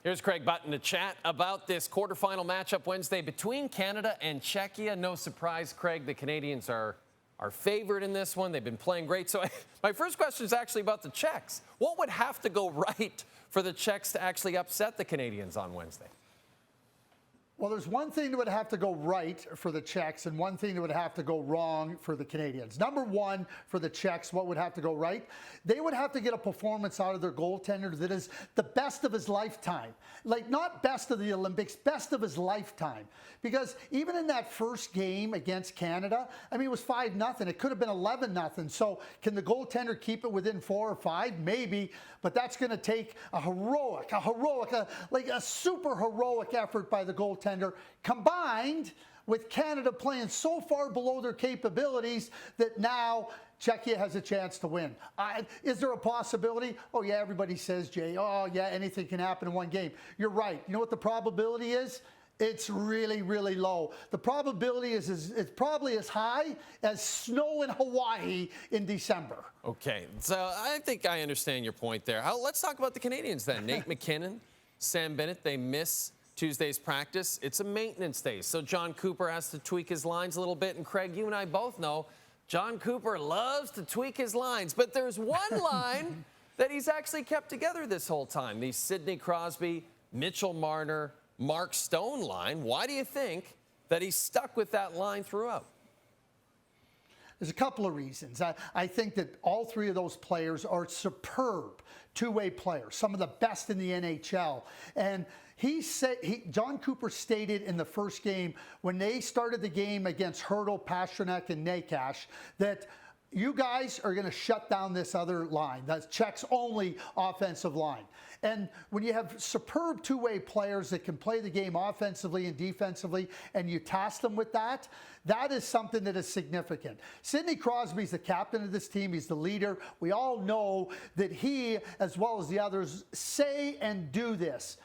Here's Craig Button to chat about this quarterfinal matchup Wednesday between Canada and Czechia. No surprise, Craig, the Canadians are favored in this one. They've been playing great. So my first question is actually about the Czechs. What would have to go right for the Czechs to actually upset the Canadians on Wednesday? Well, there's one thing that would have to go right for the Czechs and one thing that would have to go wrong for the Canadians. Number one, for the Czechs, what would have to go right? They would have to get a performance out of their goaltender that is the best of his lifetime. Like, not best of the Olympics, best of his lifetime. Because even in that first game against Canada, I mean, it was 5-0. It could have been 11-0. So can the goaltender keep it within 4 or 5? Maybe. But that's going to take a super heroic effort by the goaltender, combined with Canada playing so far below their capabilities that now Czechia has a chance to win. Is there a possibility? Oh, yeah, everybody says, Jay, oh, yeah, anything can happen in one game. You're right. You know what the probability is? It's really, really low. The probability is it's probably as high as snow in Hawaii in December. Okay, so I think I understand your point there. Let's talk about the Canadians then. Nate McKinnon, Sam Bennett, they miss Tuesday's practice. It's a maintenance day, so Jon Cooper has to tweak his lines a little bit. And Craig, you and I both know Jon Cooper loves to tweak his lines, but there's one line that he's actually kept together this whole time. The Sidney Crosby, Mitchell Marner, Mark Stone line. Why do you think that he's stuck with that line throughout? There's a couple of reasons. I think that all three of those players are superb two-way players, some of the best in the NHL. And Jon Cooper stated in the first game when they started the game against Hurdle, Pastrnak, and Nakash that you guys are going to shut down this other line. That's Czech's only offensive line. And when you have superb two-way players that can play the game offensively and defensively, and you task them with that, that is something that is significant. Sidney Crosby is the captain of this team. He's the leader. We all know that he, as well as the others, say and do this.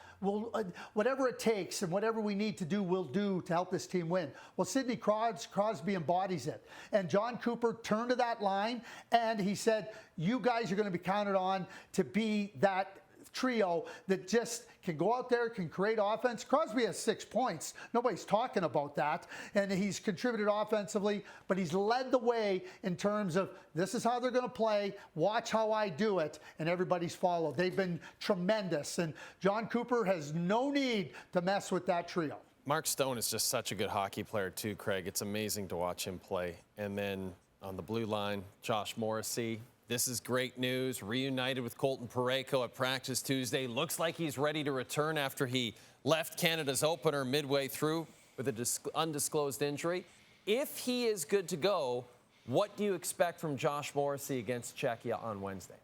Whatever it takes and whatever we need to do, we'll do to help this team win. Well, Sidney Crosby embodies it. And Jon Cooper turned to that line and he said, you guys are going to be counted on to be that trio that just can go out there, can create offense. Crosby has 6 points. Nobody's talking about that. And he's contributed offensively, but he's led the way in terms of this is how they're going to play. Watch how I do it. And everybody's followed. They've been tremendous. And Jon Cooper has no need to mess with that trio. Mark Stone is just such a good hockey player too, Craig. It's amazing to watch him play. And then on the blue line, Josh Morrissey. This is great news. Reunited with Colton Parayko at practice Tuesday. Looks like he's ready to return after he left Canada's opener midway through with an undisclosed injury. If he is good to go, what do you expect from Josh Morrissey against Czechia on Wednesday?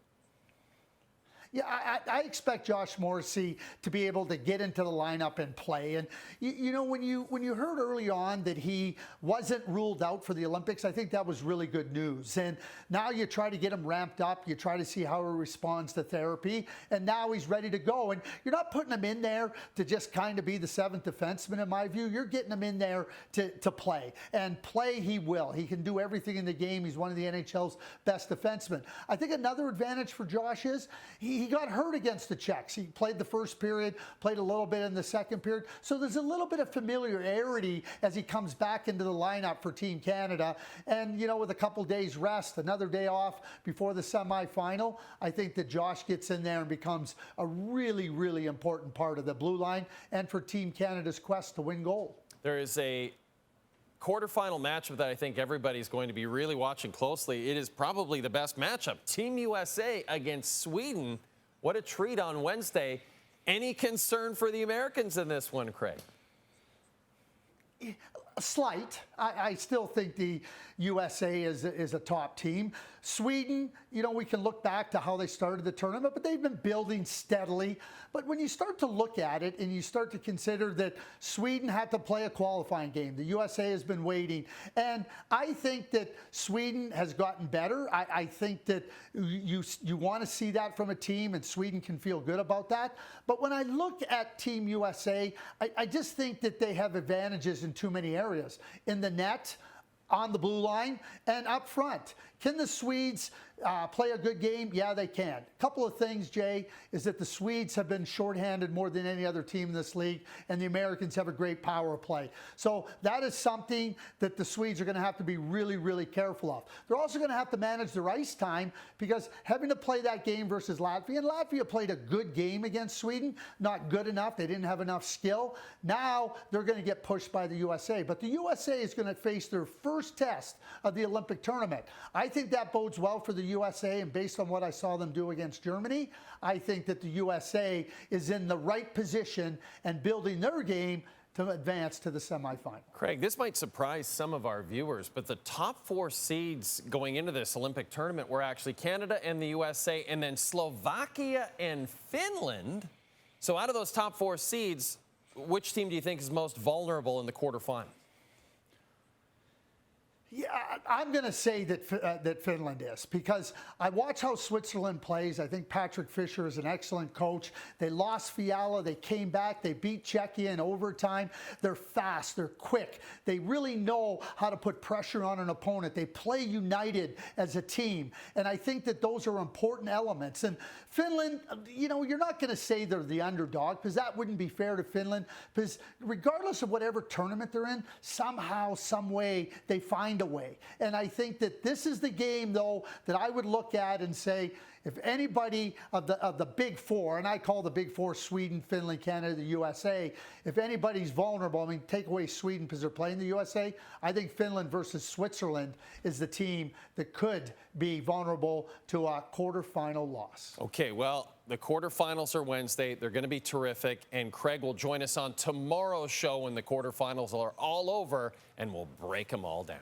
Yeah, I expect Josh Morrissey to be able to get into the lineup and play. And you know, when you heard early on that he wasn't ruled out for the Olympics, I think that was really good news. And now you try to get him ramped up. You try to see how he responds to therapy. And now he's ready to go. And you're not putting him in there to just kind of be the seventh defenseman, in my view. You're getting him in there to play. And play he will. He can do everything in the game. He's one of the NHL's best defensemen. I think another advantage for Josh is he got hurt against the Czechs. He played the first period, played a little bit in the second period. So there's a little bit of familiarity as he comes back into the lineup for Team Canada. And, you know, with a couple days rest, another day off before the semifinal, I think that Josh gets in there and becomes a really, really important part of the blue line and for Team Canada's quest to win gold. There is a quarterfinal matchup that I think everybody's going to be really watching closely. It is probably the best matchup. Team USA against Sweden. What a treat on Wednesday. Any concern for the Americans in this one, Craig? Slight. I still think the USA is a top team. Sweden, you know, we can look back to how they started the tournament, but they've been building steadily. But when you start to look at it and you start to consider that Sweden had to play a qualifying game, the USA has been waiting. And I think that Sweden has gotten better. I think that you want to see that from a team, and Sweden can feel good about that. But when I look at Team USA, I just think that they have advantages in too many areas. In the net, on the blue line, and up front. Can the Swedes play a good game? Yeah, they can. A couple of things, Jay, is that the Swedes have been shorthanded more than any other team in this league, and the Americans have a great power play. So that is something that the Swedes are going to have to be really, really careful of. They're also going to have to manage their ice time, because having to play that game versus Latvia, and Latvia played a good game against Sweden, not good enough. They didn't have enough skill. Now they're going to get pushed by the USA. But the USA is going to face their first test of the Olympic tournament. I think that bodes well for the USA, and based on what I saw them do against Germany, I think that the USA is in the right position and building their game to advance to the semifinal. Craig, this might surprise some of our viewers, but the top 4 seeds going into this Olympic tournament were actually Canada and the USA, and then Slovakia and Finland. So out of those top 4 seeds, which team do you think is most vulnerable in the quarterfinal? Yeah, I'm going to say that Finland is, because I watch how Switzerland plays. I think Patrick Fischer is an excellent coach. They lost Fiala. They came back. They beat Czechia in overtime. They're fast. They're quick. They really know how to put pressure on an opponent. They play united as a team, and I think that those are important elements. And Finland, you know, you're not going to say they're the underdog, because that wouldn't be fair to Finland, because regardless of whatever tournament they're in, somehow, some way, they find a way. And I think that this is the game, though, that I would look at and say, if anybody of the big 4, and I call the big 4 Sweden, Finland, Canada, the USA, if anybody's vulnerable, I mean, take away Sweden because they're playing the USA, I think Finland versus Switzerland is the team that could be vulnerable to a quarterfinal loss. Okay, well, the quarterfinals are Wednesday. They're going to be terrific, and Craig will join us on tomorrow's show when the quarterfinals are all over, and we'll break them all down.